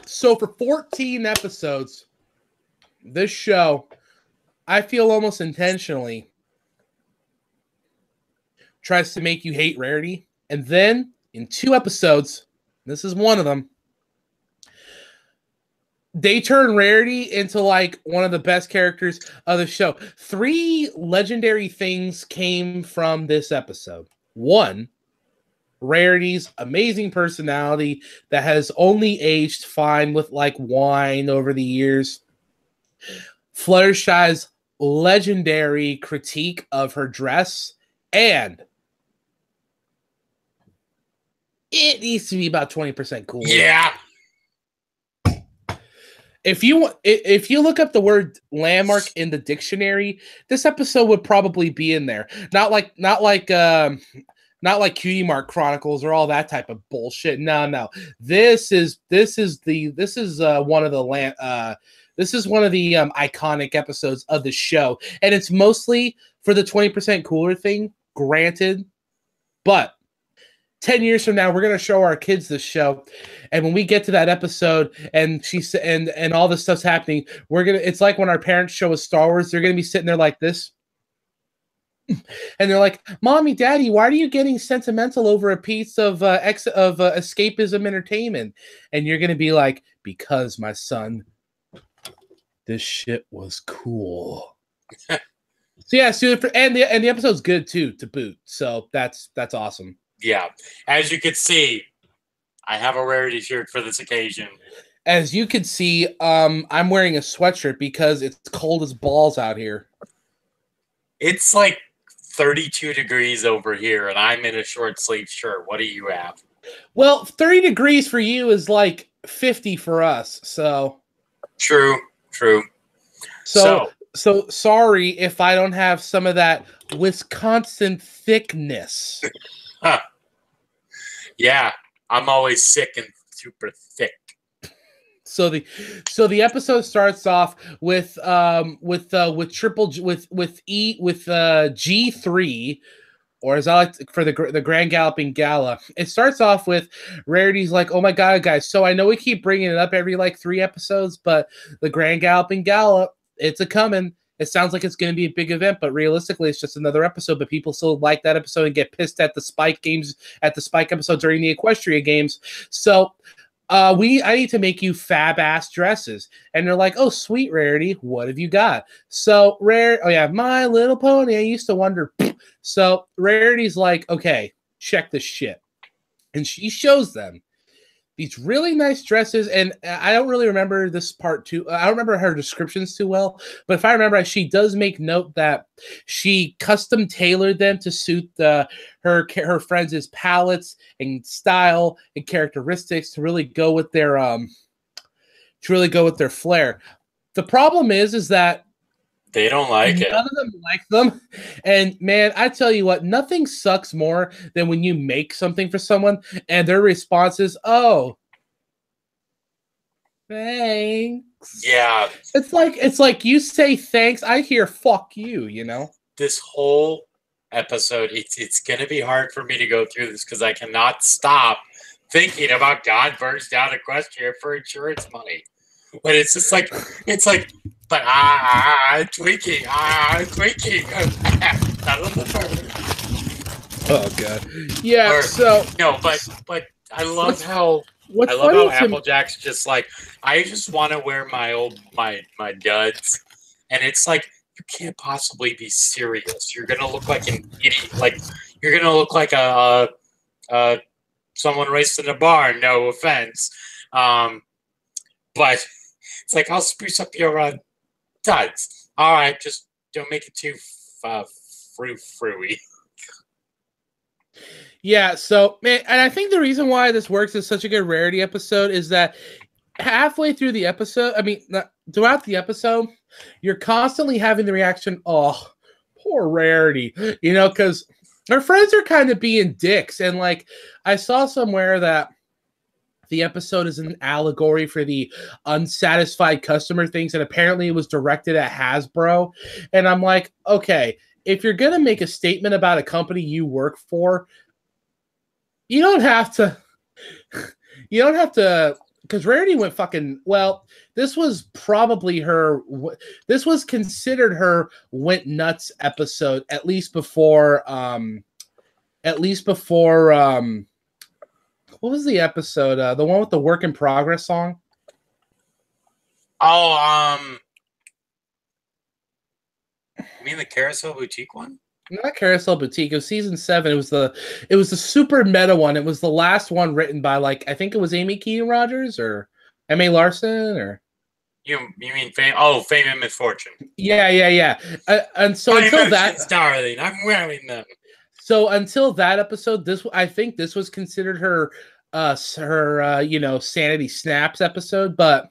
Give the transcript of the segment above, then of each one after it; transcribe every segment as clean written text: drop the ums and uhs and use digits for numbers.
So for 14 episodes, this show, I feel almost intentionally tries to make you hate Rarity. And then in 2 episodes, this is one of them, they turn Rarity into like one of the best characters of the show. 3 legendary things came from this episode. 1, Rarity's amazing personality that has only aged fine with like wine over the years. Fluttershy's legendary critique of her dress, and it needs to be about 20% cooler. Yeah. If you look up the word landmark in the dictionary, this episode would probably be in there. Not like Cutie Mark Chronicles or all that type of bullshit. No. This is one of the iconic episodes of the show, and it's mostly for the 20% cooler thing. Granted, but 10 years from now, we're going to show our kids this show. And when we get to that episode and and all this stuff's happening, it's like when our parents show us Star Wars, they're going to be sitting there like this. And they're like, Mommy, Daddy, why are you getting sentimental over a piece of escapism entertainment? And you're going to be like, because my son, this shit was cool. So yeah, and the episode's good too, to boot. So that's awesome. Yeah. As you can see, I have a Rarity shirt for this occasion. As you can see, I'm wearing a sweatshirt because it's cold as balls out here. It's like 32 degrees over here, and I'm in a short sleeve shirt. What do you have? Well, 30 degrees for you is like 50 for us. So true. So sorry if I don't have some of that Wisconsin thickness. Huh. Yeah, I'm always sick and super thick. So the episode starts off with G3, or as I like for the Grand Galloping Gala. It starts off with Rarity's like, oh my god, guys. So I know we keep bringing it up every like 3 episodes, but the Grand Galloping Gala, it's a coming. It sounds like it's going to be a big event, but realistically, it's just another episode. But people still like that episode and get pissed at the Spike episode during the Equestria games. So I need to make you fab ass dresses. And they're like, oh, sweet, Rarity, what have you got? So My Little Pony. I used to wonder. So Rarity's like, okay, check this shit. And she shows them these really nice dresses, and I don't really remember this part too. I don't remember her descriptions too well, but if I remember, she does make note that she custom tailored them to suit her friends' palettes and style and characteristics to really go with their flair. The problem is that they don't like it. None of them like them. And man, I tell you what, nothing sucks more than when you make something for someone and their response is, oh, thanks. Yeah. It's like you say thanks, I hear fuck you, you know? This whole episode, it's going to be hard for me to go through this because I cannot stop thinking about God burns down Equestria for insurance money. But it's just like, but I'm tweaking. Oh god. Yeah. But I love how Applejack's just like, I just want to wear my duds, and it's like, you can't possibly be serious. You're gonna look like an idiot. Like you're gonna look like a someone raced in a bar. No offense, but it's like, I'll spruce up your duds. All right, just don't make it too frou-frou-y. Yeah, so, man, and I think the reason why this works as such a good Rarity episode is that halfway through the episode, throughout the episode, you're constantly having the reaction, oh, poor Rarity, you know, because her friends are kind of being dicks, and, like, I saw somewhere that the episode is an allegory for the unsatisfied customer things, and apparently it was directed at Hasbro. And I'm like, okay, if you're going to make a statement about a company you work for, you don't have to because Rarity went fucking well. This was probably her. This was considered her went nuts episode, at least before. At least before. What was the episode? The one with the Work in Progress song. Oh, you mean the Carousel Boutique one? Not Carousel Boutique. It was season 7. It was the super meta one. It was the last one written by I think it was Amy Keaton Rogers or M.A. Larson or. You mean Fame? Oh, Fame and Misfortune. Yeah. And so my until that, darling, I'm wearing them. So until that episode, I think this was considered her sanity snaps episode, but.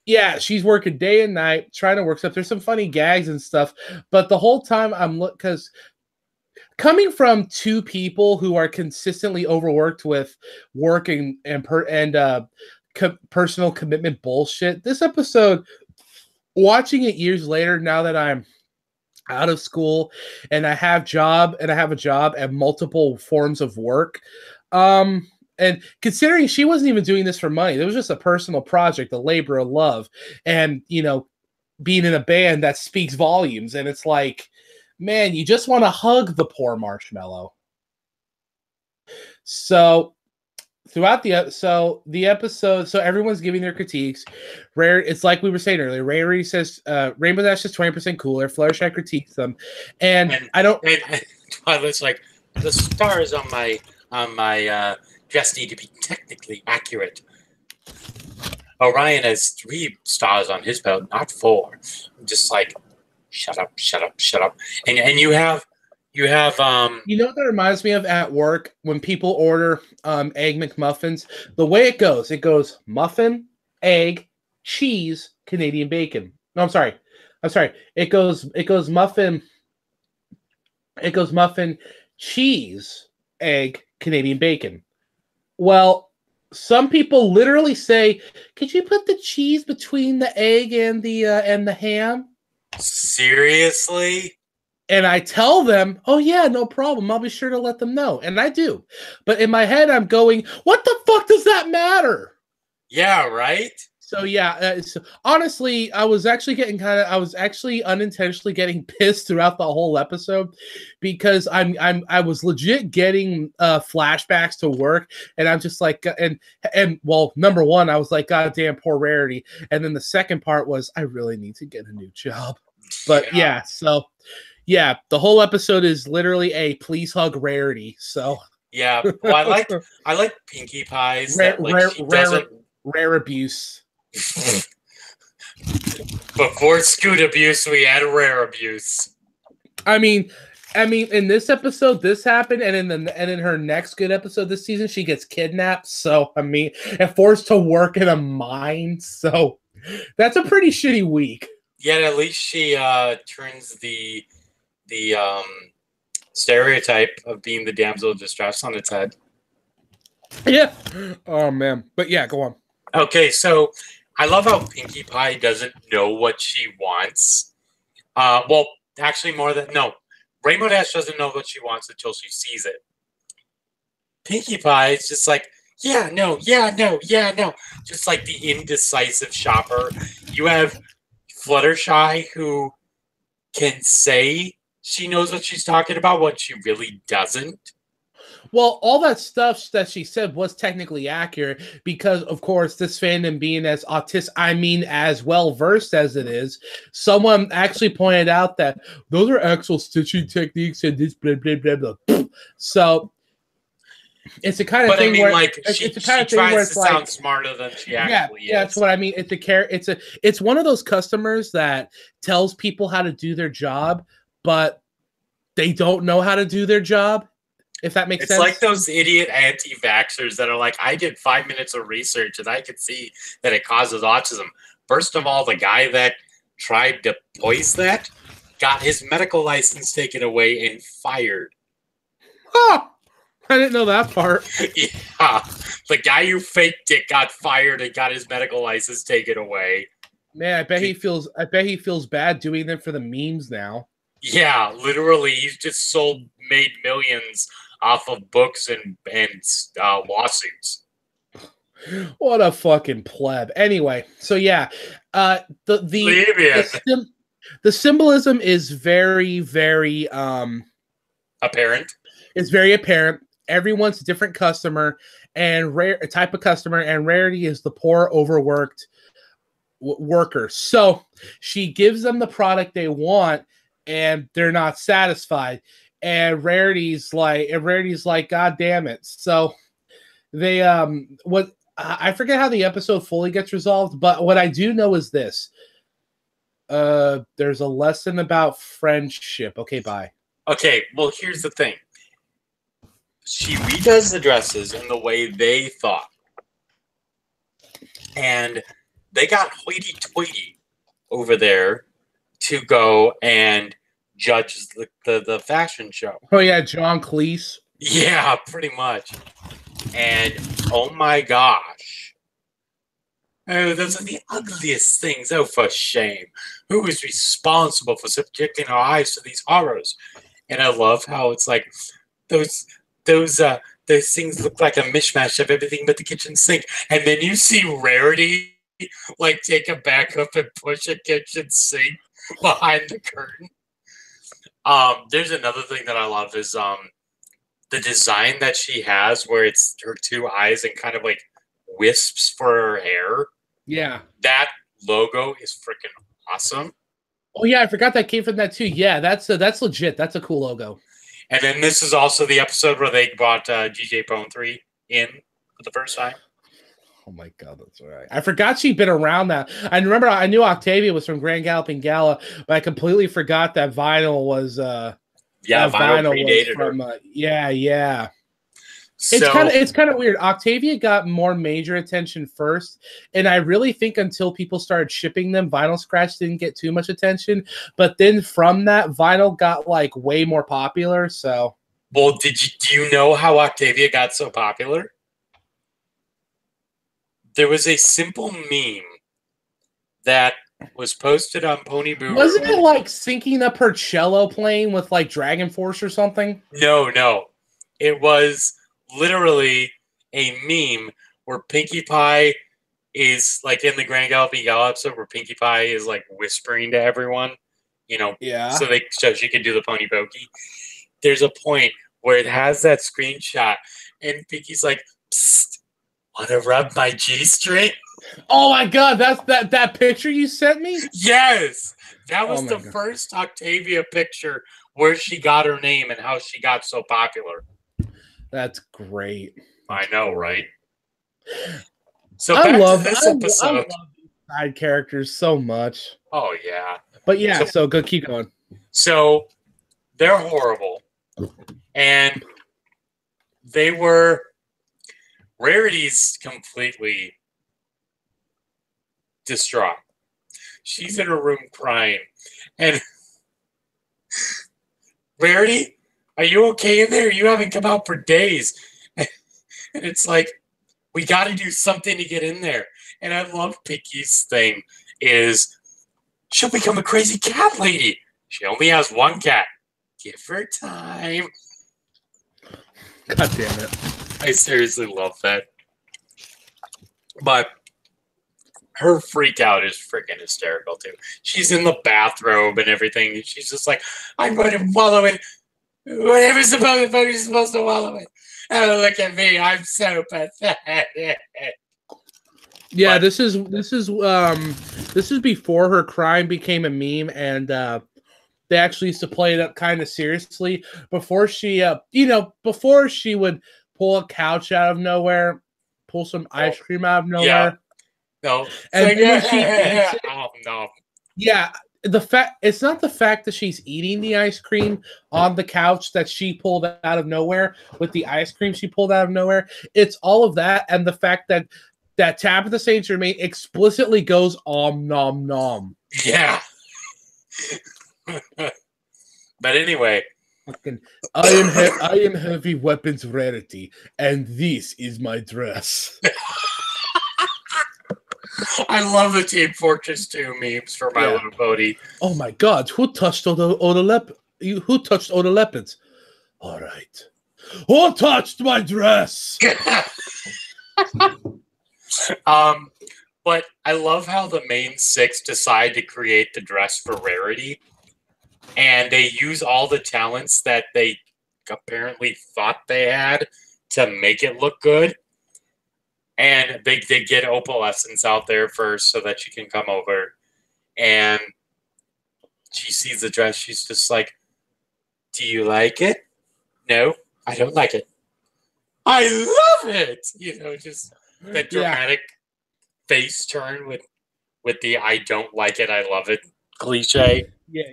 Yeah, she's working day and night, trying to work stuff. There's some funny gags and stuff, but the whole time because coming from two people who are consistently overworked with work and personal commitment bullshit, this episode, watching it years later, now that I'm out of school and I have a job and multiple forms of work, and considering she wasn't even doing this for money, it was just a personal project, a labor of love, and being in a band that speaks volumes. And it's like, man, you just want to hug the poor Marshmallow. So throughout the episode, so everyone's giving their critiques. It's like we were saying earlier. Rarity says Rainbow Dash is 20% cooler. Fluttershy critiques them, and I don't. It's like the stars on my dress need to be technically accurate. Orion has 3 stars on his belt, not 4. I'm just like, shut up. And you have you know what that reminds me of at work when people order egg McMuffins? The way it goes muffin, egg, cheese, Canadian bacon. No, I'm sorry. It goes muffin, cheese, egg, Canadian bacon. Well, some people literally say, "Could you put the cheese between the egg and the ham?" Seriously? And I tell them, "Oh yeah, no problem. I'll be sure to let them know." And I do. But in my head, I'm going, "What the fuck does that matter?" Yeah, right? So yeah, honestly, I was actually unintentionally getting pissed throughout the whole episode because I was legit getting flashbacks to work, and I'm just like, and well, number one, I was like, God damn, poor Rarity, and then the second part was, I really need to get a new job. But yeah, so yeah, the whole episode is literally a please hug Rarity. So yeah, well, I like Pinkie Pie's rare abuse. Before Scoot abuse, we had rare abuse. I mean, in this episode, this happened, and in her next good episode this season, she gets kidnapped. So and forced to work in a mine. So that's a pretty shitty week. Yet at least she turns the stereotype of being the damsel of distress on its head. Yeah. Oh man. But yeah, go on. Okay, so I love how Pinkie Pie doesn't know what she wants. Well, actually, Rainbow Dash doesn't know what she wants until she sees it. Pinkie Pie is just like, yeah, no. Just like the indecisive shopper. You have Fluttershy, who can say she knows what she's talking about when she really doesn't. Well, all that stuff that she said was technically accurate because, of course, this fandom being as as well-versed as it is, someone actually pointed out that those are actual stitching techniques and this blah, blah, blah, blah. So it's the kind of thing where she tries to sound smarter than she actually is. Yeah, that's what I mean. It's one of those customers that tells people how to do their job, but they don't know how to do their job. If that makes sense. It's like those idiot anti-vaxxers that are like, I did 5 minutes of research and I could see that it causes autism. First of all, the guy that tried to poison that got his medical license taken away and fired. Oh, I didn't know that part. Yeah. The guy who faked it got fired and got his medical license taken away. Man, I bet he feels bad doing them for the memes now. Yeah, literally, he's just made millions off of books and lawsuits. What a fucking pleb. Anyway, so yeah, the symbolism is very, very apparent. It's very apparent. Everyone's a different customer and rare type of customer, and Rarity is the poor, overworked worker. So she gives them the product they want, and they're not satisfied. And Rarity's like, God damn it. So they what I forget how the episode fully gets resolved, but what I do know is this. There's a lesson about friendship. Okay, bye. Okay, well, here's the thing. She redoes the dresses in the way they thought. And they got hoity-toity over there to go and judge the fashion show. Oh, yeah, John Cleese. Yeah, pretty much. And, oh my gosh. Oh, those are the ugliest things. Oh, for shame. Who is responsible for subjecting our eyes to these horrors? And I love how it's like those things look like a mishmash of everything but the kitchen sink. And then you see Rarity like take a back up and push a kitchen sink behind the curtain. There's another thing that I love is the design that she has where it's her two eyes and kind of like wisps for her hair. Yeah. That logo is freaking awesome. Oh yeah, I forgot that came from that too. Yeah, that's legit. That's a cool logo. And then this is also the episode where they brought GJ Bone 3 in for the first time. Oh my god, that's right. I forgot she'd been around that. I remember I knew Octavia was from Grand Galloping Gala, but I completely forgot that Vinyl was Vinyl predated her. Yeah. So, it's kind of weird. Octavia got more major attention first, and I really think until people started shipping them, Vinyl Scratch didn't get too much attention. But then from that, Vinyl got like way more popular. So, well, do you know how Octavia got so popular? There was a simple meme that was posted on Pony Boo. Wasn't it like syncing up her cello playing with like Dragon Force or something? No. It was literally a meme where Pinkie Pie is like in the Grand Galloping Gala episode where Pinkie Pie is like whispering to everyone, so she can do the Pony Pokey. There's a point where it has that screenshot and Pinkie's like, psst, wanna rub my G-string? Oh my god, that's that picture you sent me? Yes! That was the first Octavia picture where she got her name and how she got so popular. That's great. I know, right? So I love this episode. I love these side characters so much. Oh yeah. But yeah, so go keep going. So they're horrible. And they were Rarity's completely distraught. She's in her room crying. And Rarity, are you okay in there? You haven't come out for days. And it's like, we got to do something to get in there. And I love Pinkie's thing is she'll become a crazy cat lady. She only has one cat. Give her time. God damn it. I seriously love that. But her freak out is freaking hysterical too. She's in the bathrobe and everything. She's just like, I'm going to wallow in whatever's supposed to wallow in. Oh, look at me. I'm so pathetic. Yeah, this is before her crime became a meme, and they actually used to play it up kind of seriously before she would pull a couch out of nowhere, pull some ice cream out of nowhere. Yeah. No. And like, when she eats it, oh no. Yeah, it's not the fact that she's eating the ice cream on the couch that she pulled out of nowhere with the ice cream she pulled out of nowhere. It's all of that and the fact that Tabitha St. Germain explicitly goes nom nom. Yeah. But anyway, I am heavy weapons Rarity, and this is my dress. I love the Team Fortress 2 memes for My Little Pony. Oh my God! Who touched all the leopards? All right. Who touched my dress? But I love how the main six decide to create the dress for Rarity, and they use all the talents that they apparently thought they had to make it look good. And they get Opalescence out there first so that she can come over. And she sees the dress. She's just like, do you like it? No, I don't like it. I love it! Just that dramatic face turn with the I don't like it, I love it cliche. Yeah.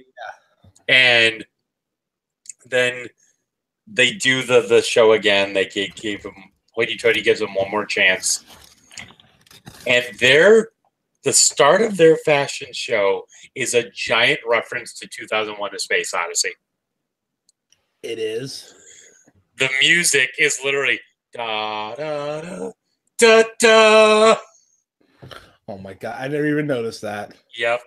And then they do the show again. They gave him, Hoity-Toity gives him one more chance. And the start of their fashion show is a giant reference to 2001: A Space Odyssey. It is. The music is literally da da da da da. Oh my god, I never even noticed that. Yep.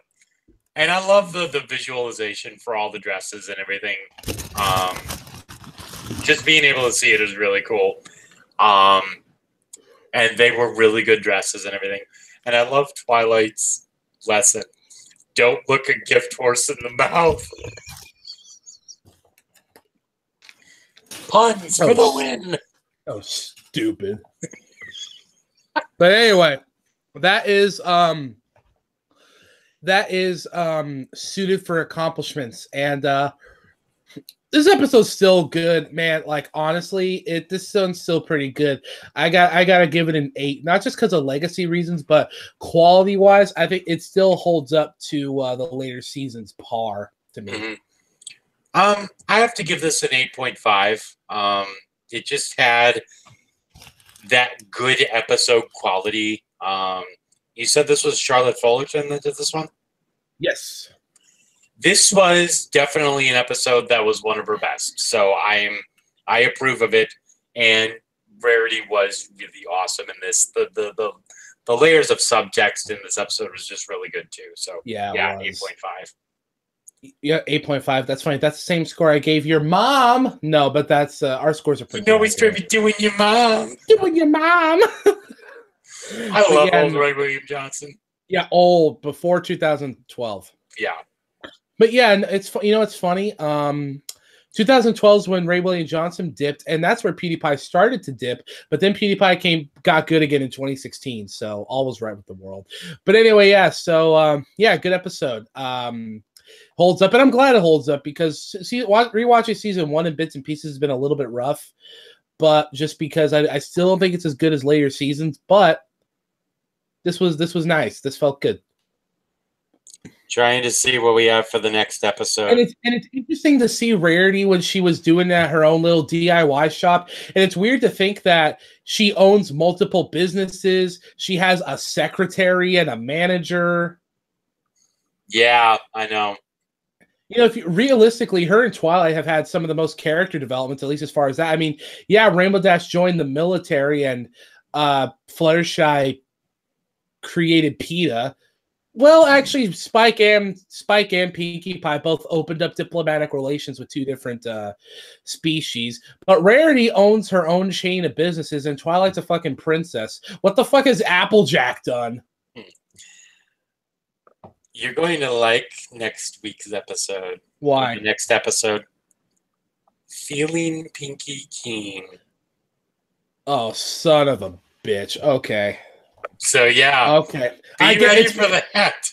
And I love the visualization for all the dresses and everything. Just being able to see it is really cool. And they were really good dresses and everything. And I love Twilight's lesson. Don't look a gift horse in the mouth. Puns for the win. Oh, stupid. But anyway, that is suited for accomplishments. And this episode's still good, man. Like, honestly, this one's still pretty good. I gotta give it an 8, not just because of legacy reasons, but quality wise, I think it still holds up to the later seasons par to me. Mm-hmm. I have to give this an 8.5. It just had that good episode quality. You said this was Charlotte Fullerton that did this one? Yes. This was definitely an episode that was one of her best. So I approve of it. And Rarity was really awesome in this. The layers of subtext in this episode was just really good too. So yeah, 8.5. Yeah, 8.5. That's funny. That's the same score I gave your mom. No, but that's our scores are pretty. You know, we straight be doing your mom. Doing your mom. I love old Ray William Johnson. Yeah, old before 2012. Yeah. But yeah, and it's funny. 2012 is when Ray William Johnson dipped, and that's where PewDiePie started to dip. But then PewDiePie got good again in 2016, so all was right with the world. But anyway, yeah. So good episode. Holds up, and I'm glad it holds up because rewatching season 1 in bits and pieces has been a little bit rough, but just because I still don't think it's as good as later seasons. But this was nice. This felt good. Trying to see what we have for the next episode. And it's interesting to see Rarity when she was doing her own little DIY shop. And it's weird to think that she owns multiple businesses. She has a secretary and a manager. Yeah, I know. Realistically, her and Twilight have had some of the most character developments, at least as far as that. I mean, yeah, Rainbow Dash joined the military and Fluttershy created PETA. Well, actually, Spike and Pinkie Pie both opened up diplomatic relations with 2 different species. But Rarity owns her own chain of businesses, and Twilight's a fucking princess. What the fuck has Applejack done? You're going to like next week's episode. Why? The next episode. Feeling Pinky Keen. Oh, son of a bitch. Okay. So, yeah. Okay. Be ready for that.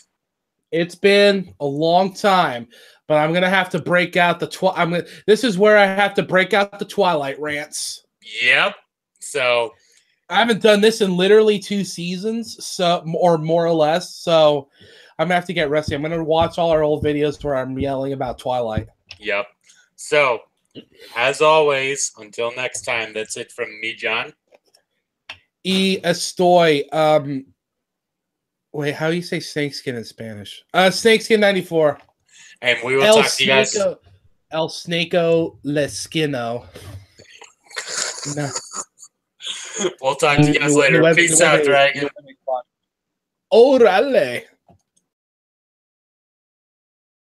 It's been a long time, but I'm going to have to break out this is where I have to break out the Twilight rants. Yep. So. I haven't done this in literally 2 seasons, or more or less, so I'm going to have to get rusty. I'm going to watch all our old videos where I'm yelling about Twilight. Yep. So, as always, until next time, that's it from me, John. Estoy. Wait, how do you say snakeskin in Spanish? Snakeskin 94. And we will talk to you guys. El Snako Leskino. No. We'll talk to you guys later. Peace out, Dragon. Orale.